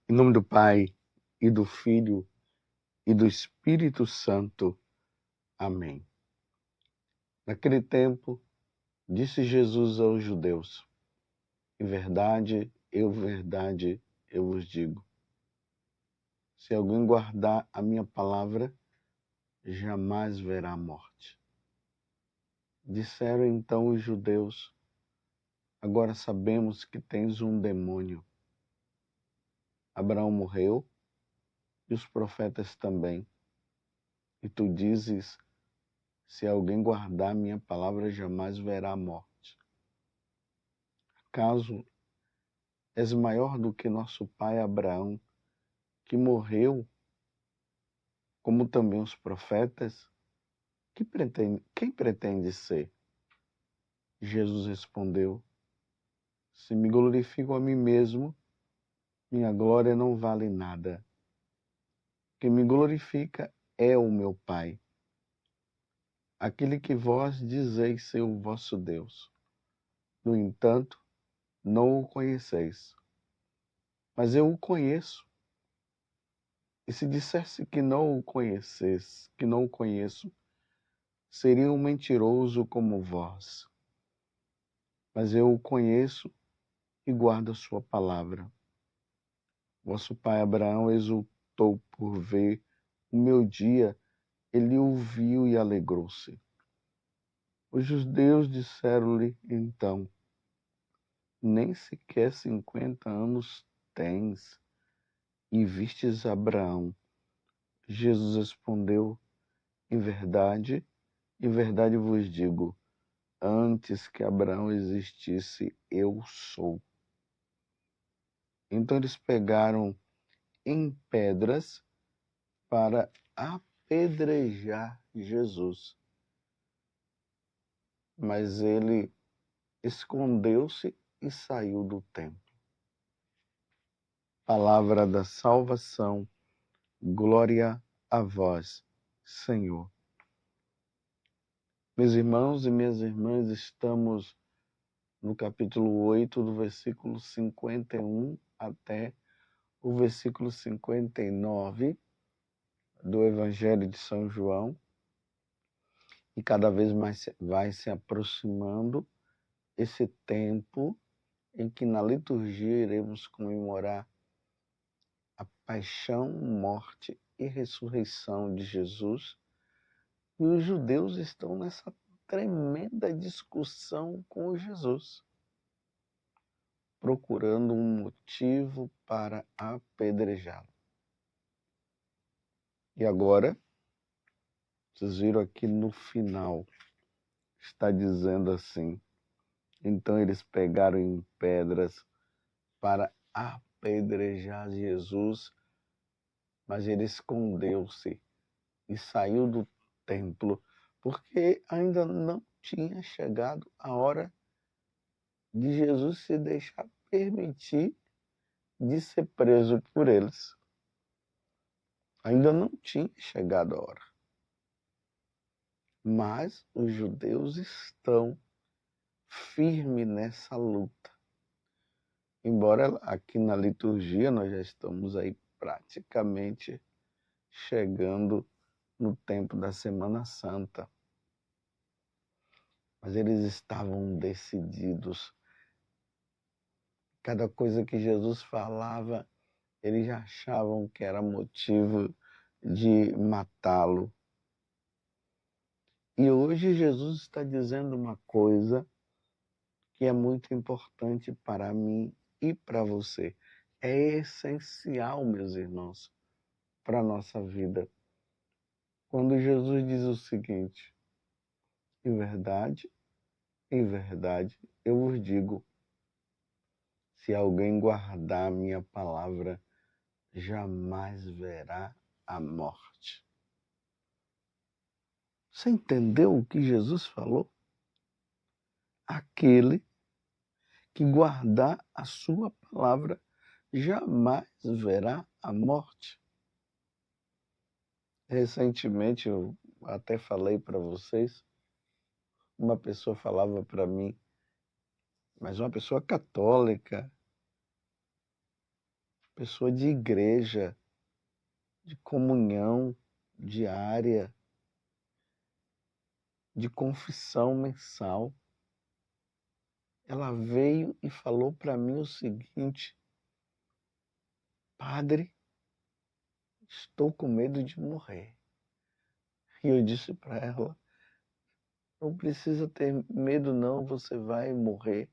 Em nome do Pai, e do Filho, e do Espírito Santo. Amém. Naquele tempo, disse Jesus aos judeus: Em verdade, eu vos digo. Se alguém guardar a minha palavra, jamais verá a morte. Disseram então os judeus: Agora sabemos que tens um demônio. Abraão morreu, e os profetas também. E tu dizes: Se alguém guardar minha palavra, jamais verá a morte. Acaso és maior do que nosso pai Abraão, que morreu, como também os profetas? Quem pretende ser? Jesus respondeu: Se me glorifico a mim mesmo, minha glória não vale nada. Quem me glorifica é o meu Pai, aquele que vós dizeis ser o vosso Deus. No entanto, não o conheceis, mas eu o conheço. E se dissesse que não o conheces, que não o conheço, seria um mentiroso como vós. Mas eu o conheço e guardo a sua palavra. Vosso pai Abraão exultou por ver o meu dia, ele o viu e alegrou-se. Os judeus disseram-lhe então: Nem sequer 50 anos tens, e vistes Abraão. Jesus respondeu: Em verdade vos digo, antes que Abraão existisse, eu sou. Então eles pegaram em pedras para apedrejar Jesus. Mas ele escondeu-se e saiu do templo. Palavra da salvação, glória a vós, Senhor. Meus irmãos e minhas irmãs, estamos no capítulo 8, do versículo 51 até o versículo 59 do Evangelho de São João, e cada vez mais vai se aproximando esse tempo em que na liturgia iremos comemorar a paixão, morte e ressurreição de Jesus. E os judeus estão nessa tremenda discussão com Jesus, procurando um motivo para apedrejá-lo. E agora, vocês viram aqui no final, está dizendo assim: então eles pegaram em pedras para apedrejar Jesus, mas ele escondeu-se e saiu do templo, porque ainda não tinha chegado a hora de Jesus se deixar permitir de ser preso por eles. Ainda não tinha chegado a hora. Mas os judeus estão firmes nessa luta. Embora aqui na liturgia nós já estamos aí praticamente chegando no tempo da Semana Santa. Mas eles estavam decididos. Cada coisa que Jesus falava, eles já achavam que era motivo de matá-lo. E hoje Jesus está dizendo uma coisa que é muito importante para mim e para você. É essencial, meus irmãos, para a nossa vida. Quando Jesus diz o seguinte: em verdade, eu vos digo, se alguém guardar a minha palavra, jamais verá a morte. Você entendeu o que Jesus falou? Aquele que guardar a sua palavra jamais verá a morte. Recentemente, eu até falei para vocês, uma pessoa falava para mim, mas uma pessoa católica, pessoa de igreja, de comunhão diária, de confissão mensal. Ela veio e falou para mim o seguinte: Padre, estou com medo de morrer. E eu disse para ela: não precisa ter medo não, você vai morrer,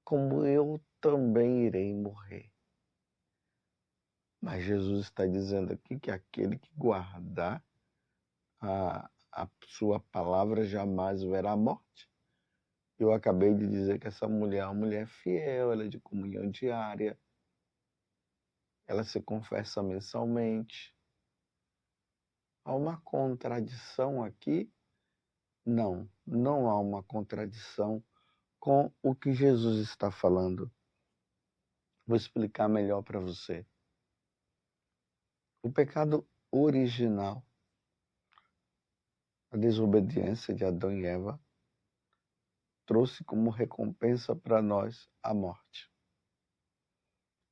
como eu também irei morrer. Mas Jesus está dizendo aqui que aquele que guardar a sua palavra jamais verá a morte. Eu acabei de dizer que essa mulher é uma mulher fiel, ela é de comunhão diária, ela se confessa mensalmente. Há uma contradição aqui? Não, não há uma contradição com o que Jesus está falando. Vou explicar melhor para você. O pecado original, a desobediência de Adão e Eva, trouxe como recompensa para nós a morte.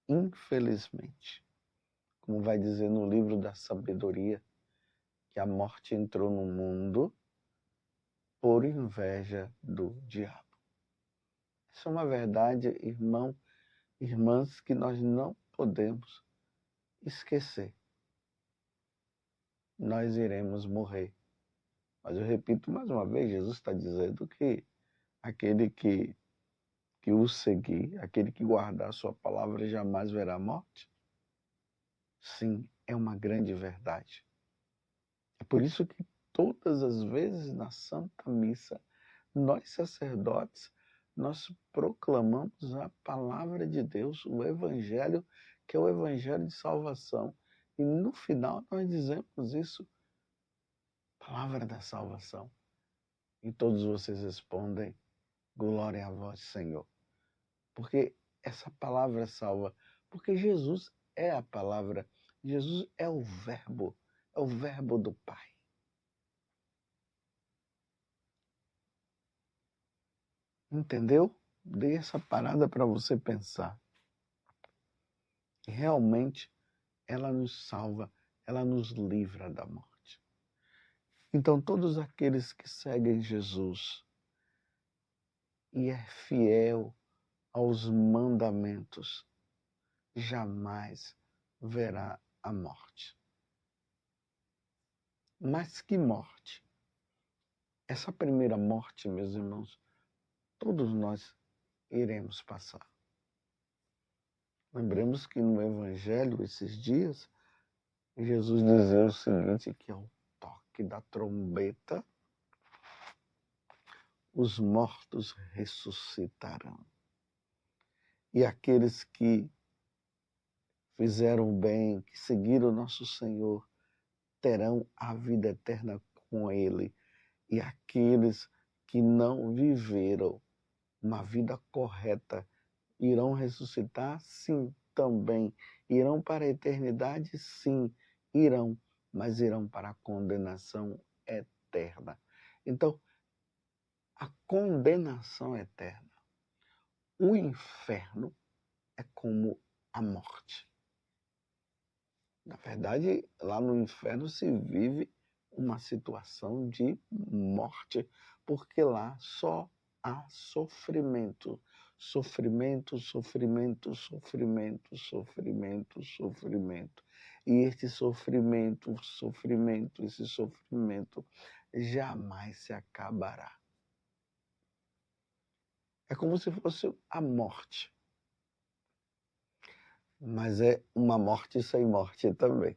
Infelizmente, como vai dizer no livro da sabedoria, que a morte entrou no mundo por inveja do diabo. Isso é uma verdade, irmãs, que nós não podemos esquecer. Nós iremos morrer. Mas eu repito mais uma vez, Jesus está dizendo que aquele que o seguir, aquele que guardar a sua palavra jamais verá a morte. Sim, é uma grande verdade. É por isso que todas as vezes na Santa Missa, nós sacerdotes, nós proclamamos a palavra de Deus, o Evangelho, que é o Evangelho de salvação. E no final nós dizemos isso, palavra da salvação. E todos vocês respondem, glória a vós, Senhor. Porque essa palavra salva, porque Jesus é a palavra, Jesus é o verbo do Pai. Entendeu? Dei essa parada para você pensar. Realmente, ela nos salva, ela nos livra da morte. Então, todos aqueles que seguem Jesus e é fiel aos mandamentos, jamais verá a morte. Mas que morte? Essa primeira morte, meus irmãos, todos nós iremos passar. Lembremos que no Evangelho, esses dias, Jesus dizia o seguinte, que ao toque da trombeta, os mortos ressuscitarão. E aqueles que fizeram o bem, que seguiram o nosso Senhor, terão a vida eterna com Ele. E aqueles que não viveram uma vida correta irão ressuscitar? Sim, também. Irão para a eternidade? Sim, irão, mas irão para a condenação eterna. Então, a condenação eterna, o inferno é como a morte. Na verdade, lá no inferno se vive uma situação de morte, porque lá só há sofrimento. Sofrimento, sofrimento, sofrimento, sofrimento, sofrimento. E esse sofrimento, esse sofrimento jamais se acabará. É como se fosse a morte. Mas é uma morte sem morte também.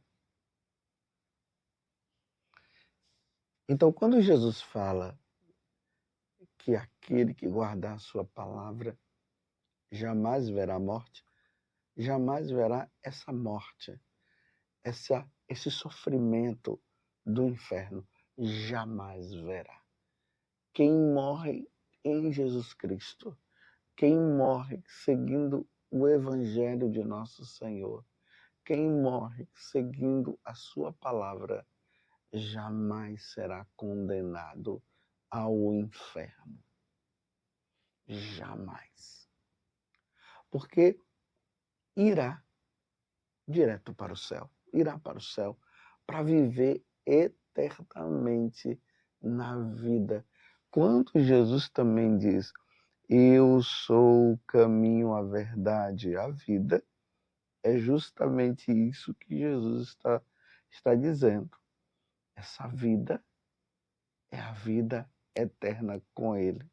Então, quando Jesus fala que aquele que guardar a sua palavra jamais verá morte, jamais verá essa morte, esse sofrimento do inferno, jamais verá. Quem morre em Jesus Cristo, quem morre seguindo o Evangelho de nosso Senhor, quem morre seguindo a sua palavra, jamais será condenado ao inferno. Jamais. Porque irá direto para o céu, irá para o céu, para viver eternamente na vida. Quando Jesus também diz, eu sou o caminho, a verdade e a vida, é justamente isso que Jesus está dizendo. Essa vida é a vida eterna com Ele.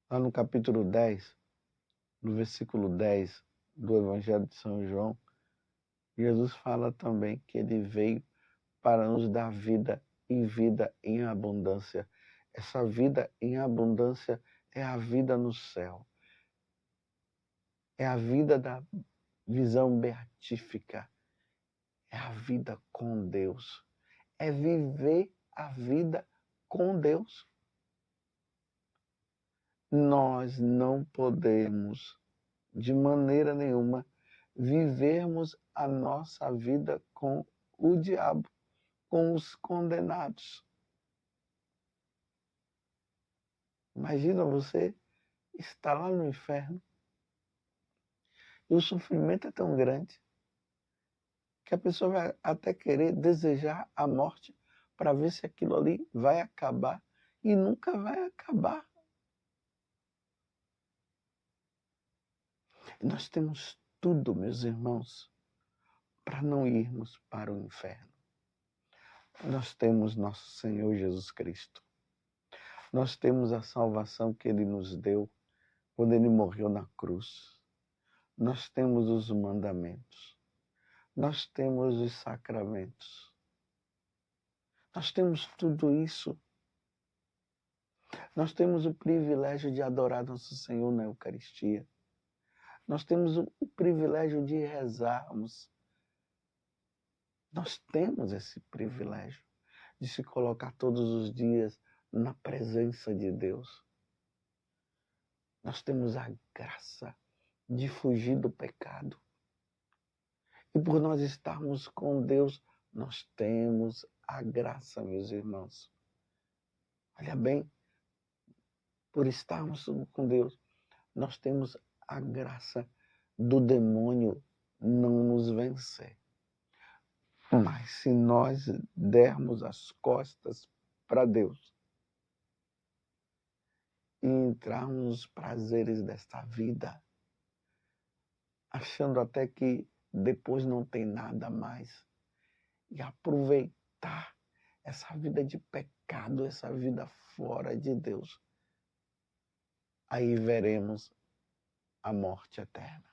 Lá no capítulo 10, no versículo 10 do Evangelho de São João, Jesus fala também que Ele veio para nos dar vida e vida em abundância. Essa vida em abundância é a vida no céu. É a vida da visão beatífica. É a vida com Deus. É viver a vida com Deus. Nós não podemos, de maneira nenhuma, vivermos a nossa vida com o diabo, com os condenados. Imagina você estar lá no inferno e o sofrimento é tão grande que a pessoa vai até querer desejar a morte para ver se aquilo ali vai acabar e nunca vai acabar. Nós temos tudo, meus irmãos, para não irmos para o inferno. Nós temos nosso Senhor Jesus Cristo. Nós temos a salvação que Ele nos deu quando Ele morreu na cruz. Nós temos os mandamentos. Nós temos os sacramentos. Nós temos tudo isso. Nós temos o privilégio de adorar nosso Senhor na Eucaristia. Nós temos o privilégio de rezarmos. Nós temos esse privilégio de se colocar todos os dias na presença de Deus. Nós temos a graça de fugir do pecado. E por nós estarmos com Deus, nós temos a graça, meus irmãos. Olha bem, por estarmos com Deus, nós temos a graça do demônio não nos vencer. Mas se nós dermos as costas para Deus e entrarmos nos prazeres desta vida, achando até que depois não tem nada mais, e aproveitar essa vida de pecado, essa vida fora de Deus, aí veremos a morte eterna.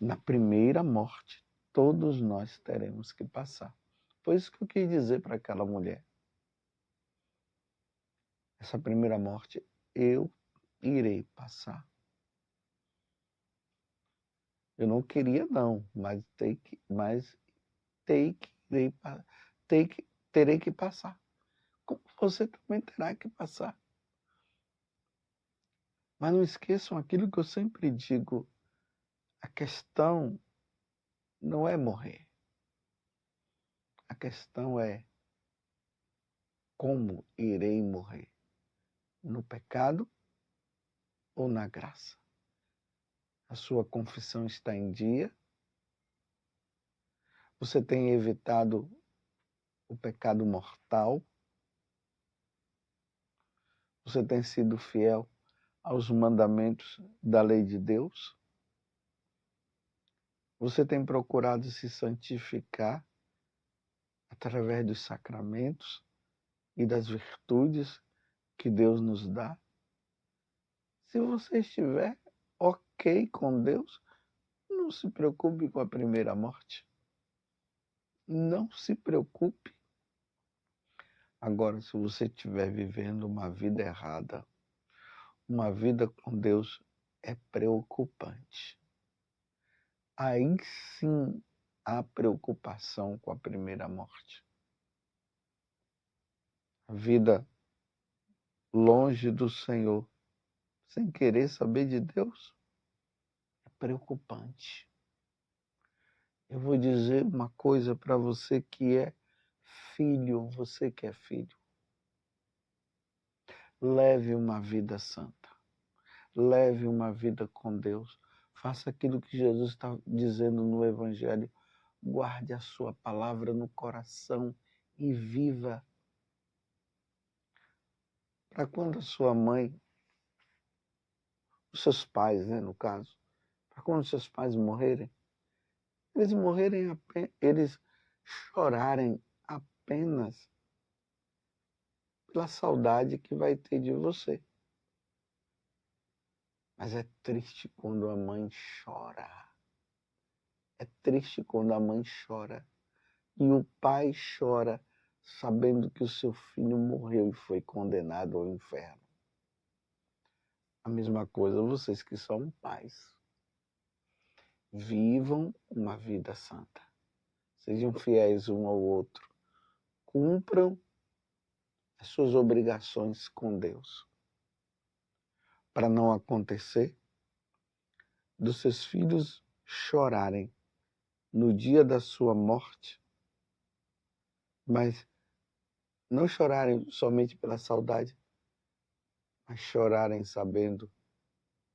Na primeira morte, todos nós teremos que passar. Foi isso que eu quis dizer para aquela mulher. Essa primeira morte eu irei passar. Eu não queria não, mas terei que passar. Como você também terá que passar. Mas não esqueçam aquilo que eu sempre digo. A questão não é morrer. A questão é como irei morrer. No pecado ou na graça? A sua confissão está em dia? Você tem evitado o pecado mortal? Você tem sido fiel aos mandamentos da lei de Deus? Você tem procurado se santificar através dos sacramentos e das virtudes que Deus nos dá? Se você estiver ok com Deus, não se preocupe com a primeira morte. Não se preocupe. Agora, se você estiver vivendo uma vida errada, uma vida com Deus é preocupante. Aí sim há preocupação com a primeira morte. A vida longe do Senhor, sem querer saber de Deus, é preocupante. Eu vou dizer uma coisa para você que é filho, você que é filho. Leve uma vida santa. Leve uma vida com Deus, Faça aquilo que Jesus está dizendo no Evangelho. Guarde a sua palavra no coração e viva. Para quando a sua mãe, os seus pais, né, no caso, para quando os seus pais morrerem, eles chorarem apenas pela saudade que vai ter de você. Mas é triste quando a mãe chora. É triste quando a mãe chora. E o pai chora sabendo que o seu filho morreu e foi condenado ao inferno. A mesma coisa vocês que são pais. Vivam uma vida santa. Sejam fiéis um ao outro. Cumpram as suas obrigações com Deus. Para não acontecer dos seus filhos chorarem no dia da sua morte, mas não chorarem somente pela saudade, mas chorarem sabendo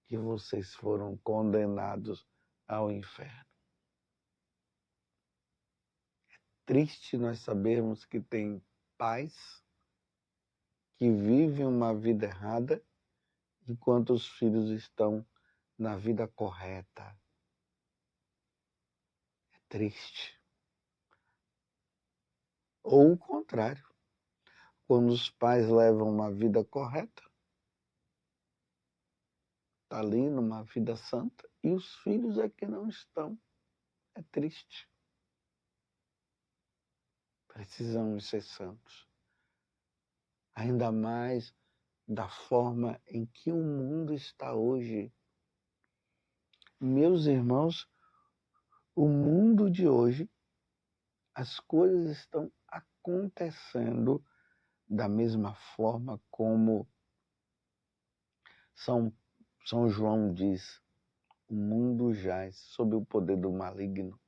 que vocês foram condenados ao inferno. É triste nós sabermos que tem pais que vivem uma vida errada enquanto os filhos estão na vida correta. É triste. Ou o contrário, quando os pais levam uma vida correta, está ali numa vida santa, e os filhos é que não estão. É triste. Precisamos ser santos. Ainda mais da forma em que o mundo está hoje. Meus irmãos, o mundo de hoje, as coisas estão acontecendo da mesma forma como São João diz, o mundo jaz sob o poder do maligno.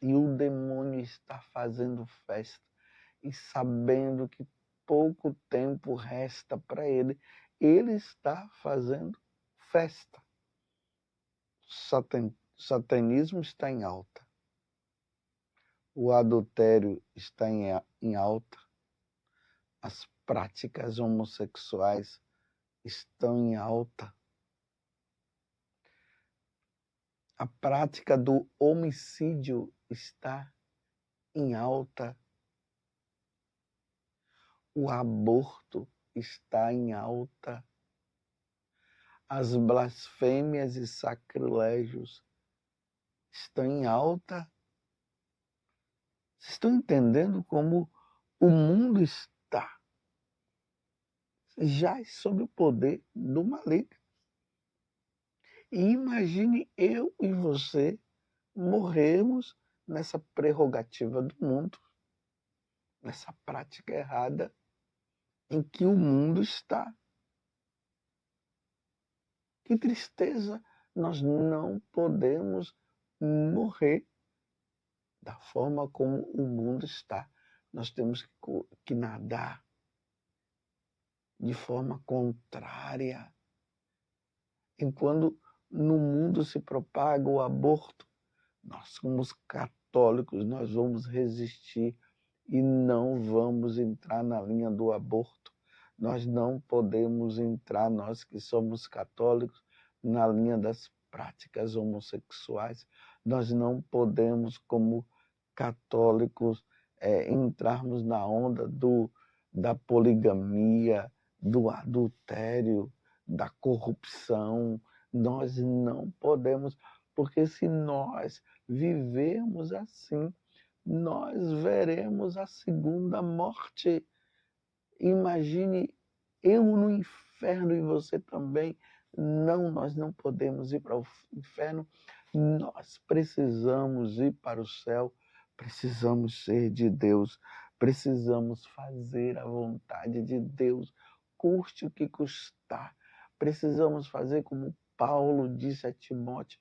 E o demônio está fazendo festa e sabendo que pouco tempo resta para ele, ele está fazendo festa. Satanismo está em alta. O adultério está em alta. As práticas homossexuais estão em alta. A prática do homicídio está em alta. O aborto está em alta. As blasfêmias e sacrilégios estão em alta. Vocês estão entendendo como o mundo está já sob o poder do maligno? E imagine eu e você morrermos nessa prerrogativa do mundo, nessa prática errada em que o mundo está. Que tristeza! Nós não podemos morrer da forma como o mundo está. Nós temos que nadar de forma contrária. Enquanto no mundo se propaga o aborto, nós somos católicos, nós vamos resistir e não vamos entrar na linha do aborto. Nós não podemos entrar, nós que somos católicos, na linha das práticas homossexuais. Nós não podemos, como católicos, entrarmos na onda da poligamia, do adultério, da corrupção. Nós não podemos, porque se nós vivermos assim, nós veremos a segunda morte. Imagine eu no inferno e você também. Não, nós não podemos ir para o inferno. Nós precisamos ir para o céu. Precisamos ser de Deus. Precisamos fazer a vontade de Deus, custe o que custar. Precisamos fazer como Paulo disse a Timóteo.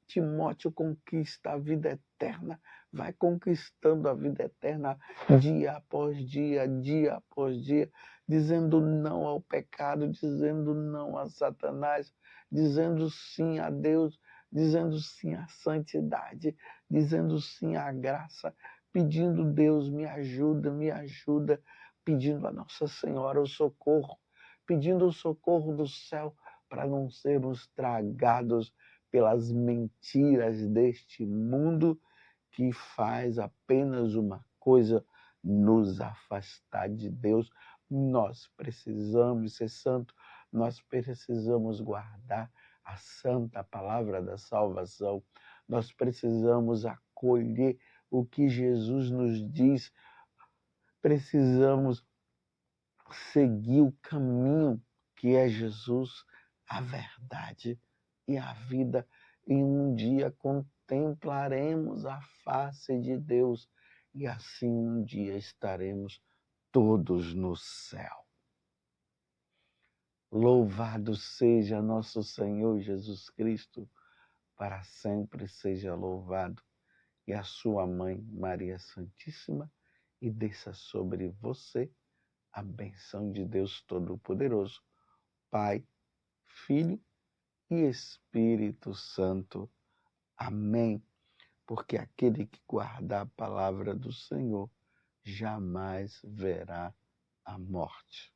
Timóteo conquista a vida eterna, vai conquistando a vida eterna dia após dia, dia após dia, dizendo não ao pecado, dizendo não a Satanás, dizendo sim a Deus, dizendo sim à santidade, dizendo sim à graça, pedindo Deus me ajuda, pedindo a Nossa Senhora o socorro, pedindo o socorro do céu para não sermos tragados pelas mentiras deste mundo que faz apenas uma coisa, nos afastar de Deus. Nós precisamos ser santos, nós precisamos guardar a santa palavra da salvação, nós precisamos acolher o que Jesus nos diz, precisamos seguir o caminho que é Jesus, a verdade e a vida. E um dia contemplaremos a face de Deus e assim um dia estaremos todos no céu. Louvado seja nosso Senhor Jesus Cristo, para sempre seja louvado, e a sua mãe Maria Santíssima, e desça sobre você a bênção de Deus Todo-Poderoso, Pai, Filho e Espírito Santo. Amém. Porque aquele que guardar a palavra do Senhor jamais verá a morte.